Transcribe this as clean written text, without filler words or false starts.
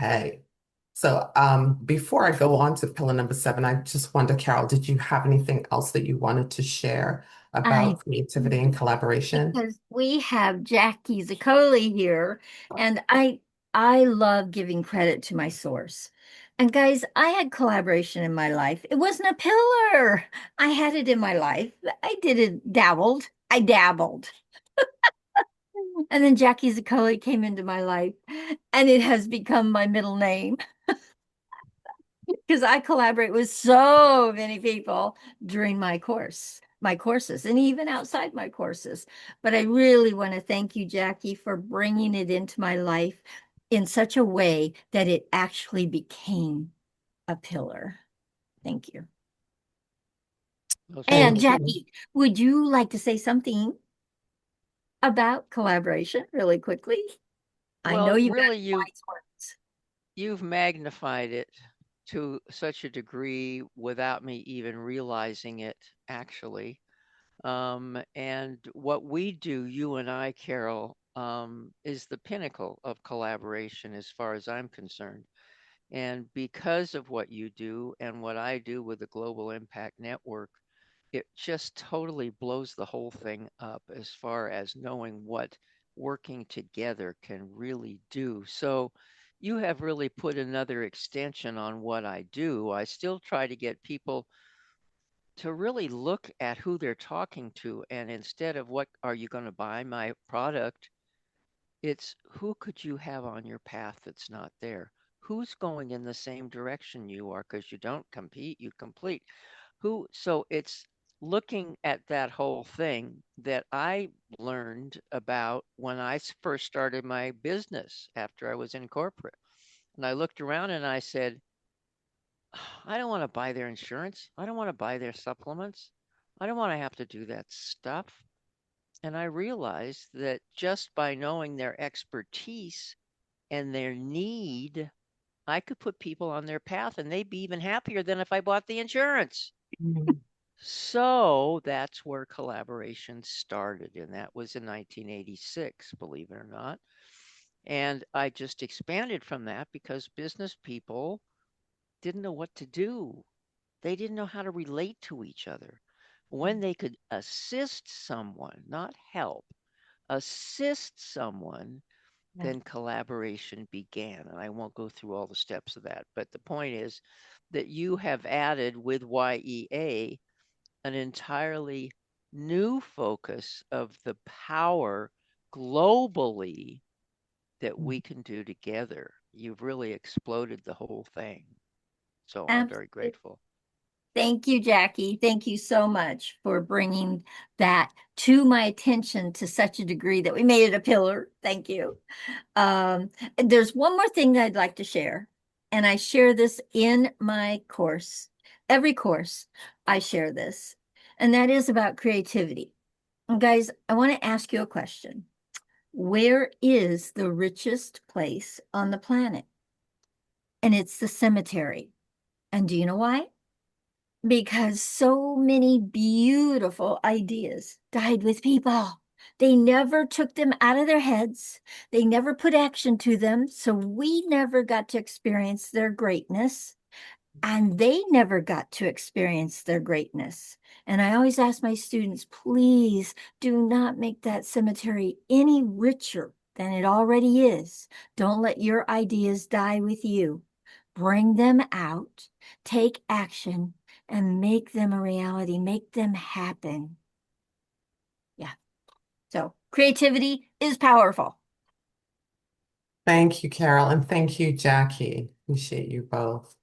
Okay. So before I go on to pillar number seven, I just wonder, Carol, did you have anything else that you wanted to share I about creativity and collaboration? because we have Jackie Zaccoli here, and I love giving credit to my source. And guys, I had collaboration in my life. It wasn't a pillar. I had it in my life. I did it, dabbled. I dabbled. And then Jackie Zaccoli came into my life, and it has become my middle name because I collaborate with so many people during my courses, and even outside my courses. But I really want to thank you, Jackie, for bringing it into my life in such a way that it actually became a pillar. Thank you. Well, And Thank thank you. Jackie, would you like to say something about collaboration really quickly? I know well, you've got really, wise words. you've magnified it to such a degree without me even realizing it, actually. And what we do, you and I, Carol, is the pinnacle of collaboration as far as I'm concerned. And because of what you do and what I do with the Global Impact Network, it just totally blows the whole thing up as far as knowing what working together can really do. So you have really put another extension on what I do. I still try to get people to really look at who they're talking to, and instead of what are you going to buy my product, it's who could you have on your path that's not there? Who's going in the same direction you are? Because you don't compete, you complete. So it's looking at that whole thing that I learned about when I first started my business after I was in corporate. And I looked around and I said, I don't want to buy their insurance. I don't want to buy their supplements. I don't want to have to do that stuff. And I realized that just by knowing their expertise and their need, I could put people on their path and they'd be even happier than if I bought the insurance. Mm. So that's where collaboration started. And that was in 1986, believe it or not. And I just expanded from that because business people didn't know what to do. They didn't know how to relate to each other. When they could assist someone, not help, assist someone, Yeah. then collaboration began. And I won't go through all the steps of that. But the point is that you have added with YEA an entirely new focus of the power globally that we can do together. You've really exploded the whole thing. So I'm very Absolutely. grateful. Thank you, Jackie. Thank you so much for bringing that to my attention to such a degree that we made it a pillar. Thank you. And there's one more thing that I'd like to share, and I share this in my course. Every course, I share this, and that is about creativity. And guys, I want to ask you a question. Where is the richest place on the planet? And it's the cemetery. And do you know why? Because so many beautiful ideas died with people. They never took them out of their heads. They never put action to them. So we never got to experience their greatness. And they never got to experience their greatness. And I always ask my students, please do not make that cemetery any richer than it already is. Don't let your ideas die with you. Bring them out, take action, and make them a reality, make them happen. Yeah. So creativity is powerful. Thank you, Carol, and thank you, Jackie. Appreciate you both.